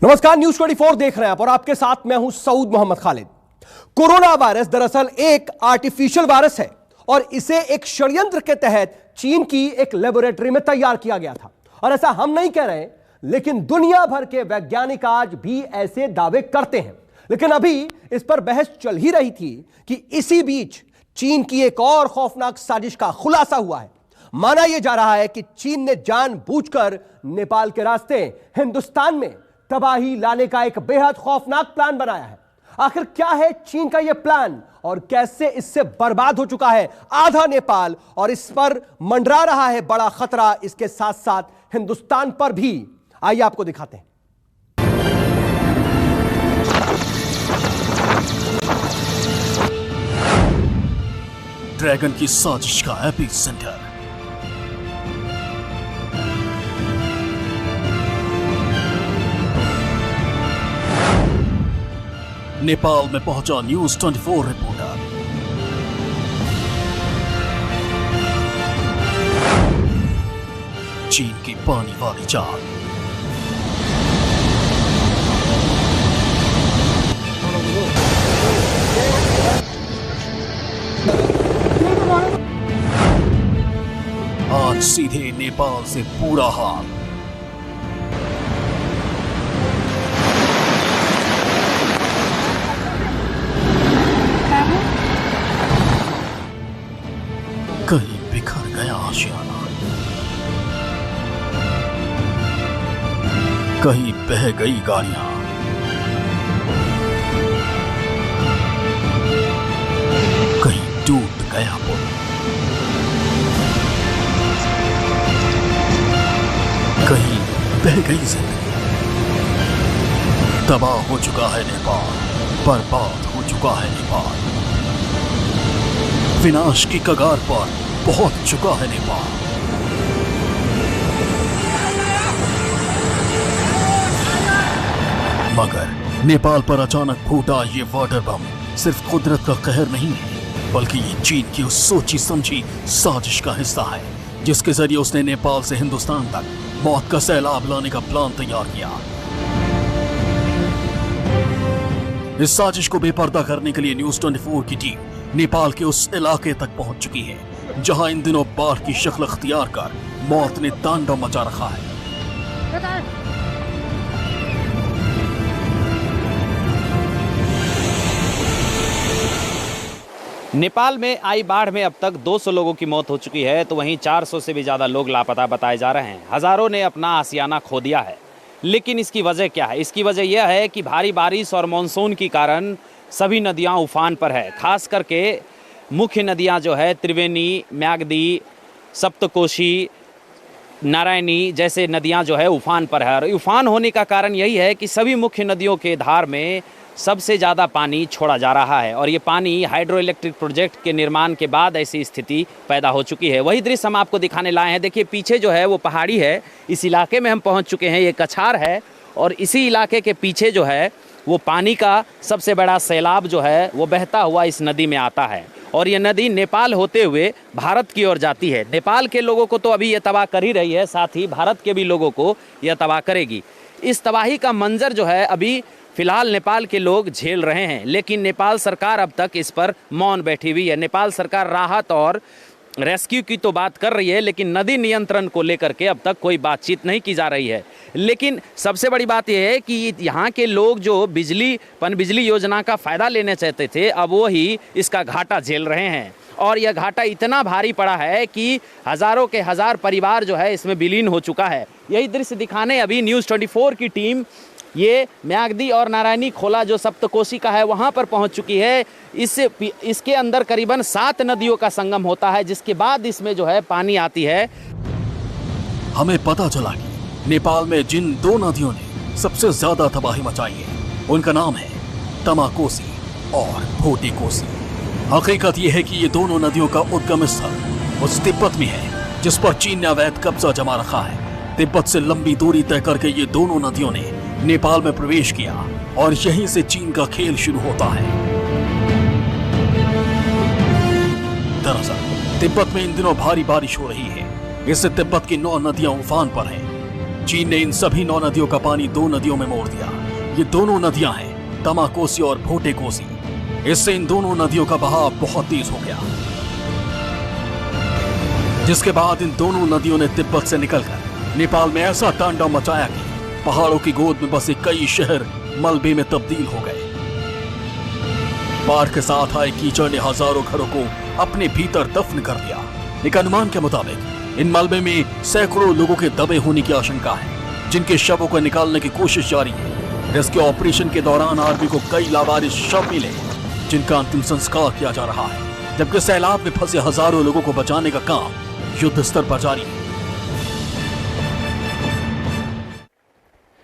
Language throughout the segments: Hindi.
नमस्कार, न्यूज 24 देख रहे हैं आप और आपके साथ मैं हूं सऊद मोहम्मद खालिद। कोरोना वायरस दरअसल एक आर्टिफिशियल वायरस है और इसे एक षड्यंत्र के तहत चीन की एक लेबोरेटरी में तैयार किया गया था। और ऐसा हम नहीं कह रहे, लेकिन दुनिया भर के वैज्ञानिक आज भी ऐसे दावे करते हैं। लेकिन अभी इस पर बहस चल ही रही थी कि इसी बीच चीन की एक और खौफनाक साजिश का खुलासा हुआ है। माना यह जा रहा है कि चीन ने जानबूझकर नेपाल के रास्ते हिंदुस्तान में तबाही लाने का एक बेहद खौफनाक प्लान बनाया है। आखिर क्या है चीन का यह प्लान और कैसे इससे बर्बाद हो चुका है आधा नेपाल और इस पर मंडरा रहा है बड़ा खतरा, इसके साथ साथ हिंदुस्तान पर भी। आइए आपको दिखाते हैं। ड्रैगन की साजिश का एपी सेंटर नेपाल में पहुंचा न्यूज 24 रिपोर्टर। चीन की पानी वाली चाल। आज सीधे नेपाल से पूरा हाल। कहीं बिखर गया आशियाना, कहीं बह गई गाड़ियां, कहीं टूट गया पुल, कहीं बह गई जिंदगी। तबाह हो चुका है नेपाल, बर्बाद हो चुका है नेपाल, विनाश की कगार पर पहुंच चुका है नेपाल। मगर नेपाल पर अचानक फूटा ये वाटर बम सिर्फ कुदरत का कहर नहीं है, बल्कि ये चीन की उस सोची समझी साजिश का हिस्सा है जिसके जरिए उसने नेपाल से हिंदुस्तान तक मौत का सैलाब लाने का प्लान तैयार किया। इस साजिश को बेपर्दा करने के लिए न्यूज 24 की टीम नेपाल के उस इलाके तक पहुंच चुकी है जहां इन दिनों बाढ़ की शक्ल अख्तियार कर मौत ने तांडव मचा रखा है। नेपाल में आई बाढ़ में अब तक 200 लोगों की मौत हो चुकी है, तो वहीं 400 से भी ज़्यादा लोग लापता बताए जा रहे हैं। हज़ारों ने अपना आशियाना खो दिया है। लेकिन इसकी वजह क्या है? इसकी वजह यह है कि भारी बारिश और मानसून के कारण सभी नदियां उफान पर है। खास करके मुख्य नदियां जो है त्रिवेणी, म्याग्दी, सप्तकोशी, नारायणी जैसे नदियां जो है उफान पर है। और उफान होने का कारण यही है कि सभी मुख्य नदियों के धार में सबसे ज़्यादा पानी छोड़ा जा रहा है और ये पानी हाइड्रो इलेक्ट्रिक प्रोजेक्ट के निर्माण के बाद ऐसी स्थिति पैदा हो चुकी है। वही दृश्य हम आपको दिखाने लाए हैं। देखिए पीछे जो है वो पहाड़ी है, इस इलाके में हम पहुंच चुके हैं। ये कछार है और इसी इलाके के पीछे जो है वो पानी का सबसे बड़ा सैलाब जो है वो बहता हुआ इस नदी में आता है और ये नदी नेपाल होते हुए भारत की ओर जाती है। नेपाल के लोगों को तो अभी ये तबाह कर ही रही है, साथ ही भारत के भी लोगों को यह तबाह करेगी। इस तबाही का मंजर जो है अभी फिलहाल नेपाल के लोग झेल रहे हैं, लेकिन नेपाल सरकार अब तक इस पर मौन बैठी हुई है। नेपाल सरकार राहत और रेस्क्यू की तो बात कर रही है, लेकिन नदी नियंत्रण को लेकर के अब तक कोई बातचीत नहीं की जा रही है। लेकिन सबसे बड़ी बात यह है कि यहाँ के लोग जो पनबिजली योजना का फ़ायदा लेने चाहते थे, अब वो ही इसका घाटा झेल रहे हैं और यह घाटा इतना भारी पड़ा है कि हज़ारों के हज़ार परिवार जो है इसमें विलीन हो चुका है। यही दृश्य दिखाने अभी न्यूज़ 24 की टीम ये म्याग्दी और नारायणी खोला जो सप्तकोशी का है वहाँ पर पहुँच चुकी है। इसके अंदर करीबन 7 नदियों का संगम होता है, जिसके बाद इसमें जो है पानी आती है। हमें पता चला कि नेपाल में जिन 2 नदियों ने सबसे ज्यादा तबाही मचाई है उनका नाम है तमाकोसी और भोटेकोसी। हकीकत यह है कि ये दोनों नदियों का उद्गम स्थल उस तिब्बत में है जिस पर चीन ने अवैध कब्जा जमा रखा है। तिब्बत से लंबी दूरी तय करके ये दोनों नदियों ने नेपाल में प्रवेश किया और यहीं से चीन का खेल शुरू होता है। दरअसल तिब्बत में इन दिनों भारी बारिश हो रही है। इससे तिब्बत की 9 नदियां उफान पर हैं। चीन ने इन सभी 9 नदियों का पानी 2 नदियों में मोड़ दिया। ये दोनों नदियां हैं तमा कोसी और भोटे कोसी। इससे इन दोनों नदियों का बहाव बहुत तेज हो गया, जिसके बाद इन दोनों नदियों ने तिब्बत से निकलकर नेपाल में ऐसा तांडव मचाया कि पहाड़ों की गोद में बसे कई शहर मलबे में तब्दील हो गए। बाढ़ के साथ आए कीचड़ ने हजारों घरों को अपने भीतर दफन कर दिया। एक अनुमान के मुताबिक इन मलबे में सैकड़ों लोगों के दबे होने की आशंका है, जिनके शवों को निकालने की कोशिश जारी है। रेस्क्यू ऑपरेशन के दौरान आर्मी को कई लावारिस शव मिले, जिनका अंतिम संस्कार किया जा रहा है, जबकि सैलाब में फंसे हजारों लोगों को बचाने का काम युद्ध स्तर पर जारी है।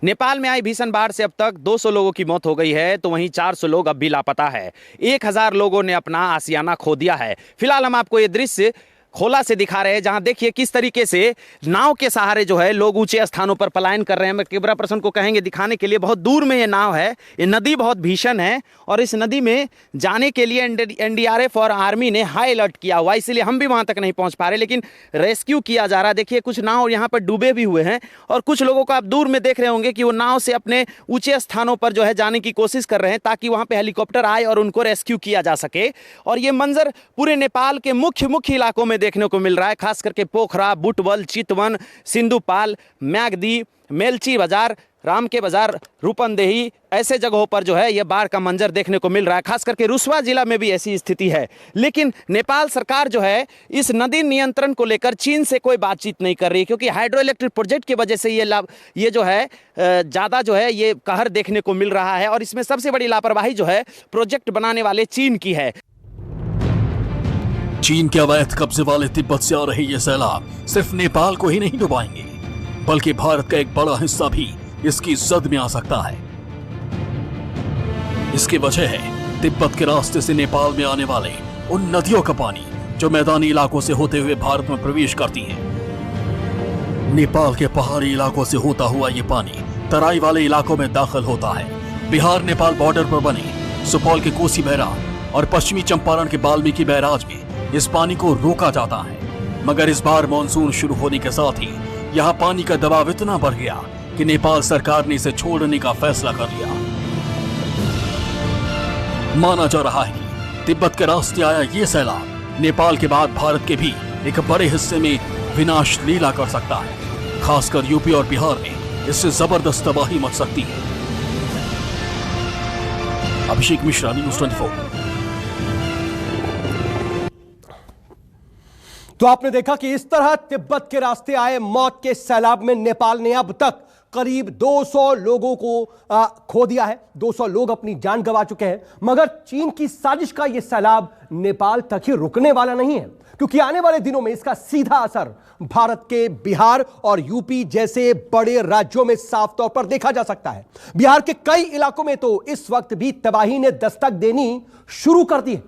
नेपाल में आई भीषण बाढ़ से अब तक 200 लोगों की मौत हो गई है, तो वहीं 400 लोग अब भी लापता है। 1000 लोगों ने अपना आशियाना खो दिया है। फिलहाल हम आपको ये दृश्य खोला से दिखा रहे हैं, जहां देखिए किस तरीके से नाव के सहारे जो है लोग ऊंचे स्थानों पर पलायन कर रहे हैं। मैं कैमरा पर्सन को कहेंगे दिखाने के लिए, बहुत दूर में ये नाव है। ये नदी बहुत भीषण है और इस नदी में जाने के लिए एनडीआरएफ और आर्मी ने हाई अलर्ट किया हुआ, इसलिए हम भी वहां तक नहीं पहुंच पा रहे, लेकिन रेस्क्यू किया जा रहा है। देखिए कुछ नाव यहाँ पर डूबे भी हुए हैं और कुछ लोगों को आप दूर में देख रहे होंगे कि वो नाव से अपने ऊंचे स्थानों पर जो है जाने की कोशिश कर रहे हैं, ताकि वहां पर हेलीकॉप्टर आए और उनको रेस्क्यू किया जा सके। और ये मंजर पूरे नेपाल के मुख्य इलाकों में देखने को मिल रहा है, खास करके पोखरा, बुटवल, चितवन, सिंधुपाल, म्याग्दी, मेलची बाजार, राम के बाजार, रूपंदेही, ऐसे जगहों पर जो है ये बाढ़ का मंजर देखने को मिल रहा है। खास करके रुसवा जिला में भी ऐसी स्थिति है। लेकिन नेपाल सरकार जो है इस नदी नियंत्रण को लेकर चीन से कोई बातचीत नहीं कर रही, क्योंकि हाइड्रो इलेक्ट्रिक प्रोजेक्ट की वजह से ये जो है ज़्यादा जो है ये कहर देखने को मिल रहा है। और इसमें सबसे बड़ी लापरवाही जो है प्रोजेक्ट बनाने वाले चीन की है। चीन के अवैध कब्जे वाले तिब्बत से आ रहे ये सैलाब सिर्फ नेपाल को ही नहीं डुबाएंगे, बल्कि भारत का एक बड़ा हिस्सा भी इसकी जद में आ सकता है। इसकी वजह है तिब्बत के रास्ते से नेपाल में आने वाले उन नदियों का पानी जो मैदानी इलाकों से होते हुए भारत में प्रवेश करती हैं। नेपाल के पहाड़ी इलाकों से होता हुआ ये पानी तराई वाले इलाकों में दाखिल होता है। बिहार नेपाल बॉर्डर पर बने सुपौल के कोसी बैराज और पश्चिमी चंपारण के वाल्मीकि बैराज में इस पानी को रोका जाता है। मगर इस बार मानसून शुरू होने के साथ ही यहाँ पानी का दबाव इतना बढ़ गया कि नेपाल सरकार ने इसे छोड़ने का फैसला कर लिया। माना जा रहा है कि तिब्बत के रास्ते आया ये सैलाब नेपाल के बाद भारत के भी एक बड़े हिस्से में विनाश लीला कर सकता है। खासकर यूपी और बिहार में इससे जबरदस्त तबाही मच सकती है। अभिषेक मिश्रा, न्यूज़ 24। तो आपने देखा कि इस तरह तिब्बत के रास्ते आए मौत के सैलाब में नेपाल ने अब तक करीब 200 लोगों को खो दिया है। 200 लोग अपनी जान गंवा चुके हैं। मगर चीन की साजिश का यह सैलाब नेपाल तक ही रुकने वाला नहीं है, क्योंकि आने वाले दिनों में इसका सीधा असर भारत के बिहार और यूपी जैसे बड़े राज्यों में साफ तौर पर देखा जा सकता है। बिहार के कई इलाकों में तो इस वक्त भी तबाही ने दस्तक देनी शुरू कर दी है।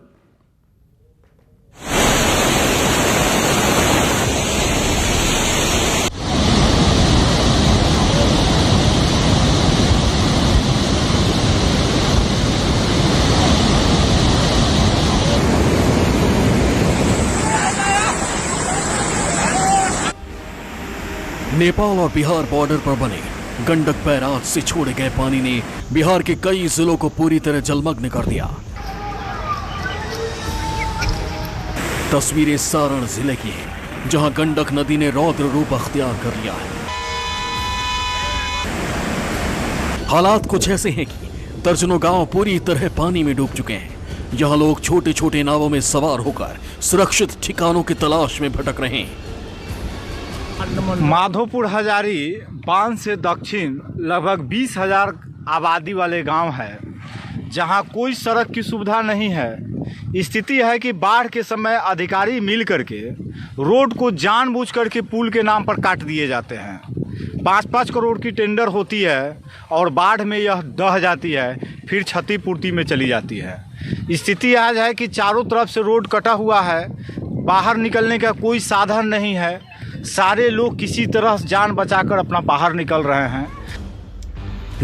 नेपाल और बिहार बॉर्डर पर बने गंडक बैराज से छोड़े गए पानी ने बिहार के कई जिलों को पूरी तरह जलमग्न कर दिया। तस्वीरें सारण जिले की हैं, जहां गंडक नदी ने रौद्र रूप अख्तियार कर लिया है। हालात कुछ ऐसे हैं कि दर्जनों गांव पूरी तरह पानी में डूब चुके हैं। यहां लोग छोटे छोटे नावों में सवार होकर सुरक्षित ठिकानों की तलाश में भटक रहे हैं। माधोपुर हजारी बांध से दक्षिण लगभग 20,000 आबादी वाले गांव है, जहां कोई सड़क की सुविधा नहीं है। स्थिति है कि बाढ़ के समय अधिकारी मिल करके रोड को जानबूझ करके पुल के नाम पर काट दिए जाते हैं। 5-5 करोड़ की टेंडर होती है और बाढ़ में यह दह जाती है, फिर क्षतिपूर्ति में चली जाती है। स्थिति आज है कि चारों तरफ से रोड कटा हुआ है, बाहर निकलने का कोई साधन नहीं है। सारे लोग किसी तरह जान बचाकर अपना बाहर निकल रहे हैं।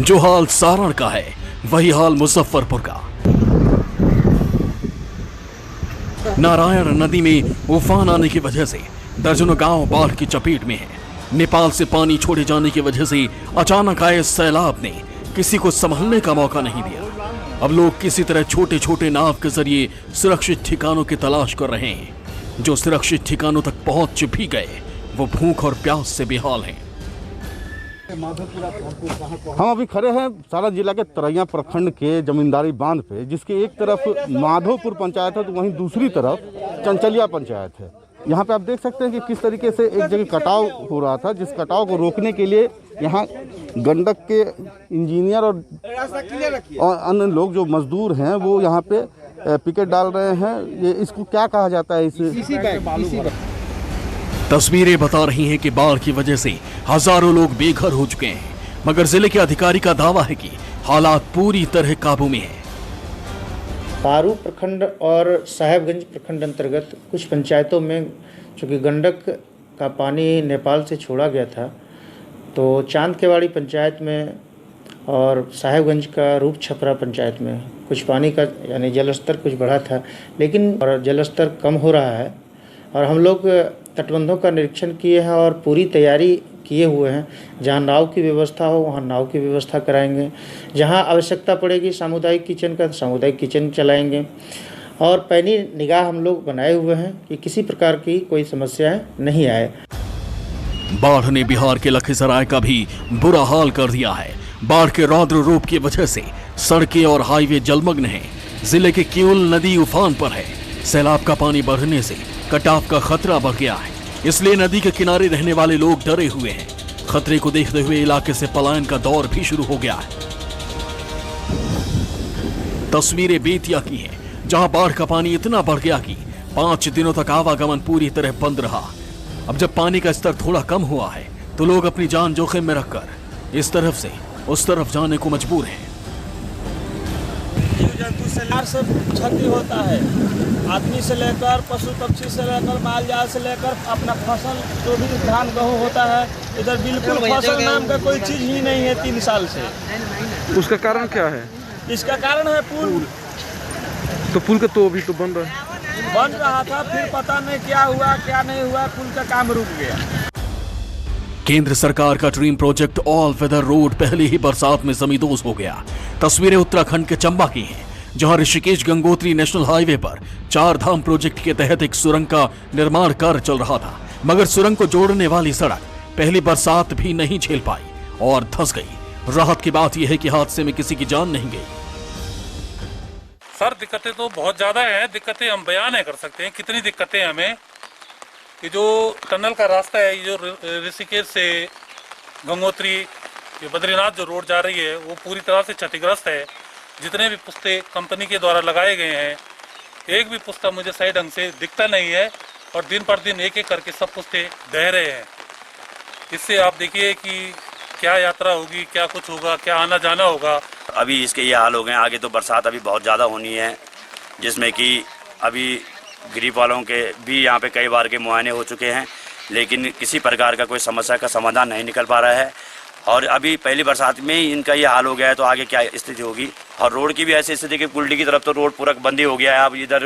जो हाल सारण का है वही हाल मुजफ्फरपुर का। नारायण नदी में उफान आने की वजह से दर्जनों गांव बाढ़ की चपेट में हैं। नेपाल से पानी छोड़े जाने की वजह से अचानक आए सैलाब ने किसी को संभलने का मौका नहीं दिया। अब लोग किसी तरह छोटे छोटे नाव के जरिए सुरक्षित ठिकानों की तलाश कर रहे हैं। जो सुरक्षित ठिकानों तक पहुंच भी गए वो भूख और प्यास से बेहाल हैं। हम अभी खड़े हैं सारण जिला के तरैया प्रखंड के जमींदारी बांध पे, जिसके एक तरफ माधोपुर पंचायत है तो वहीं दूसरी तरफ चंचलिया पंचायत है। यहाँ पे आप देख सकते हैं कि किस तरीके से एक जगह कटाव हो रहा था, जिस कटाव को रोकने के लिए यहाँ गंडक के इंजीनियर और अन्य लोग जो मजदूर हैं वो यहाँ पे पिकेट डाल रहे हैं। ये इसको क्या कहा जाता है? इस तस्वीरें बता रही हैं कि बाढ़ की वजह से हजारों लोग बेघर हो चुके हैं, मगर जिले के अधिकारी का दावा है कि हालात पूरी तरह काबू में है। पारू प्रखंड और साहेबगंज प्रखंड अंतर्गत कुछ पंचायतों में चूँकि गंडक का पानी नेपाल से छोड़ा गया था, तो चांदकेवाड़ी पंचायत में और साहेबगंज का रूप छपरा पंचायत में कुछ पानी का यानी जलस्तर कुछ बढ़ा था, लेकिन जलस्तर कम हो रहा है। और हम लोग तटबंधों का निरीक्षण किए हैं और पूरी तैयारी किए हुए हैं। जहाँ नाव की व्यवस्था हो वहाँ नाव की व्यवस्था कराएंगे, जहाँ आवश्यकता पड़ेगी सामुदायिक किचन का सामुदायिक किचन चलाएंगे। और पैनी निगाह हम लोग बनाए हुए हैं कि किसी प्रकार की कोई समस्याएं नहीं आए। बाढ़ ने बिहार के लखीसराय का भी बुरा हाल कर दिया है। बाढ़ के रौद्र रूप की वजह से सड़कें और हाईवे जलमग्न हैं। जिले के किउल नदी उफान पर है। सैलाब का पानी बढ़ने से कटाव का खतरा बढ़ गया है, इसलिए नदी के किनारे रहने वाले लोग डरे हुए हैं। खतरे को देखते हुए इलाके से पलायन का दौर भी शुरू हो गया है। तस्वीरें बेतिया की हैं, जहां बाढ़ का पानी इतना बढ़ गया कि 5 दिनों तक आवागमन पूरी तरह बंद रहा। अब जब पानी का स्तर थोड़ा कम हुआ है तो लोग अपनी जान जोखिम में रखकर इस तरफ से उस तरफ जाने को मजबूर हैं। जीव जंतु से क्षति होता है, आदमी से लेकर पशु पक्षी से लेकर माल जाल से लेकर अपना फसल जो भी धान गेहूँ होता है, इधर बिल्कुल फसल नाम का कोई चीज़ ही नहीं है 3 साल से। उसका कारण क्या है? इसका कारण है पुल। तो पुल का तो अभी तो बन रहा था, फिर पता नहीं क्या हुआ क्या नहीं हुआ, पुल का काम रुक गया। केंद्र सरकार का dream project all weather road पहले ही बरसात में जमींदोज हो गया। तस्वीरें उत्तराखंड के चंबा की हैं, जहां ऋषिकेश गंगोत्री नेशनल हाईवे पर 4 धाम प्रोजेक्ट के तहत एक सुरंग का निर्माण कार्य चल रहा था, मगर सुरंग को जोड़ने वाली सड़क पहली बरसात भी नहीं झेल पाई और धंस गई। राहत की बात यह है कि हादसे में किसी की जान नहीं गई। सर दिक्कतें तो बहुत ज़्यादा हैं। दिक्कतें हम बयान नहीं कर सकते हैं कितनी दिक्कतें हमें। ये जो टनल का रास्ता है, ये जो ऋषिकेश से गंगोत्री ये बद्रीनाथ जो रोड जा रही है वो पूरी तरह से क्षतिग्रस्त है। जितने भी पुस्ते कंपनी के द्वारा लगाए गए हैं, एक भी पुस्ता मुझे सही ढंग से दिखता नहीं है और दिन पर दिन एक एक करके सब पुस्ते बह रहे हैं। इससे आप देखिए कि क्या यात्रा होगी, क्या कुछ होगा, क्या आना जाना होगा। अभी इसके ये हाल हो गए। आगे तो बरसात अभी बहुत ज़्यादा होनी है, जिसमें कि अभी गरीब वालों के भी यहाँ पे कई बार के मुआयने हो चुके हैं, लेकिन किसी प्रकार का कोई समस्या का समाधान नहीं निकल पा रहा है। और अभी पहली बरसात में ही इनका ये हाल हो गया है, तो आगे क्या स्थिति होगी। और रोड की भी ऐसी स्थिति कि कुल्टी की तरफ तो रोड पूरा बंद ही हो गया है। अब इधर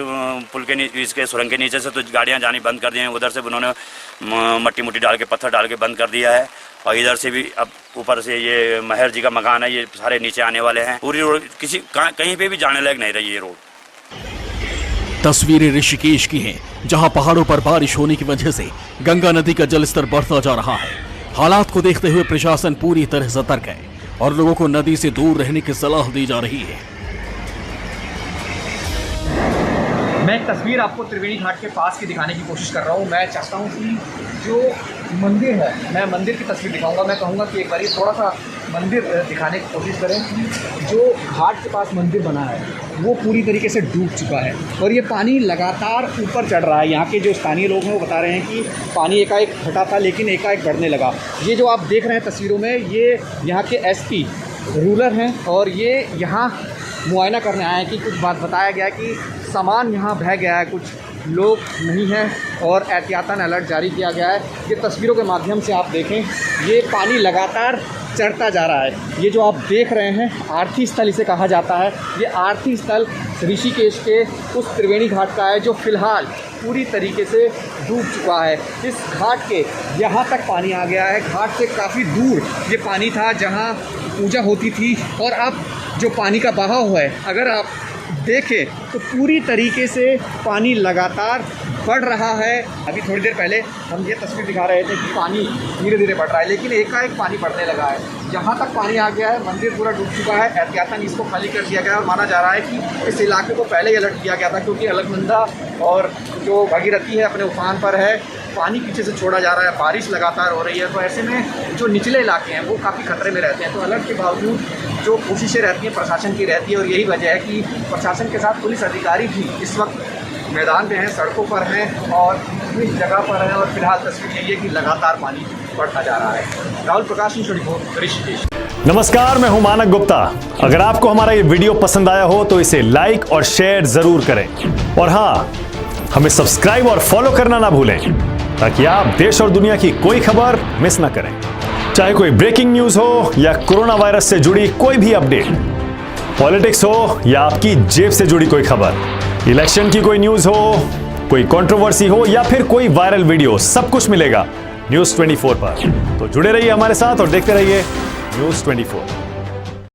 पुल के इसके सुरंग के नीचे से तो गाड़ियाँ जानी बंद कर दी हैं, उधर से उन्होंने मट्टी मुट्टी डाल के पत्थर डाल के बंद कर दिया है। और इधर से भी अब ऊपर से ये महर जी का मकान है, ये सारे नीचे आने वाले हैं। पूरी रोड कहीं पे भी जाने लायक नहीं रही ये रोड। तस्वीरें ऋषिकेश की हैं, जहां पहाड़ों पर बारिश होने की वजह से गंगा नदी का जलस्तर बढ़ता जा रहा है। हालात को देखते हुए प्रशासन पूरी तरह सतर्क है और लोगों को नदी से दूर रहने की सलाह दी जा रही है। मैं एक तस्वीर आपको त्रिवेणी घाट के पास की दिखाने की कोशिश कर रहा हूँ। मैं चाहता हूँ कि जो मंदिर है, मैं मंदिर की तस्वीर दिखाऊंगा। मैं कहूँगा कि एक बार थोड़ा सा मंदिर दिखाने की कोशिश करें कि जो घाट के पास मंदिर बना है वो पूरी तरीके से डूब चुका है और ये पानी लगातार ऊपर चढ़ रहा है। यहाँ के जो स्थानीय लोग हैं वो बता रहे हैं कि पानी एकाएक घटा था लेकिन एकाएक बढ़ने लगा। ये जो आप देख रहे हैं तस्वीरों में, ये यहाँ के एसपी रूरल हैं और ये यहाँ मुआयना करने आए हैं कि कुछ बात बताया गया कि सामान यहाँ बह गया है, कुछ लोग नहीं हैं और एहतियातन अलर्ट जारी किया गया है। ये तस्वीरों के माध्यम से आप देखें, ये पानी लगातार चढ़ता जा रहा है। ये जो आप देख रहे हैं आरती स्थल इसे कहा जाता है। ये आरती स्थल ऋषिकेश के उस त्रिवेणी घाट का है जो फ़िलहाल पूरी तरीके से डूब चुका है। इस घाट के यहाँ तक पानी आ गया है। घाट से काफ़ी दूर ये पानी था जहाँ पूजा होती थी, और अब जो पानी का बहाव है अगर आप देखें तो पूरी तरीके से पानी लगातार बढ़ रहा है। अभी थोड़ी देर पहले हम ये तस्वीर दिखा रहे थे कि पानी धीरे धीरे बढ़ रहा है, लेकिन एकाएक पानी बढ़ने लगा है। जहाँ तक पानी आ गया है मंदिर पूरा डूब चुका है। एहतियातन इसको खाली कर दिया गया है और माना जा रहा है कि इस इलाके को पहले ही अलर्ट किया गया था, क्योंकि अलकनंदा और जो भगीरथी है अपने उफान पर है। पानी पीछे से छोड़ा जा रहा है, बारिश लगातार हो रही है, तो ऐसे में जो निचले इलाके हैं वो काफ़ी खतरे में रहते हैं। तो अलर्ट के बावजूद जो कोशिशें रहती हैं प्रशासन की रहती है, और यही वजह है कि प्रशासन के साथ पुलिस अधिकारी भी इस वक्त मैदान में हैं, सड़कों पर हैं और इस जगह पर हैं। और फिलहाल तस्वीर यही है कि लगातार पानी बढ़ता जा रहा है। राहुल प्रकाश, ऋषिकेश। नमस्कार, मैं हूं मानक गुप्ता। अगर आपको हमारा ये वीडियो पसंद आया हो तो इसे लाइक और शेयर जरूर करें, और हाँ, हमें सब्सक्राइब और फॉलो करना ना भूलें, ताकि आप देश और दुनिया की कोई खबर मिस ना करें। चाहे कोई ब्रेकिंग न्यूज हो या कोरोना वायरस से जुड़ी कोई भी अपडेट, पॉलिटिक्स हो या आपकी जेब से जुड़ी कोई खबर, इलेक्शन की कोई न्यूज हो, कोई कंट्रोवर्सी हो या फिर कोई वायरल वीडियो, सब कुछ मिलेगा न्यूज़ 24 पर। तो जुड़े रहिए हमारे साथ और देखते रहिए न्यूज़ 24।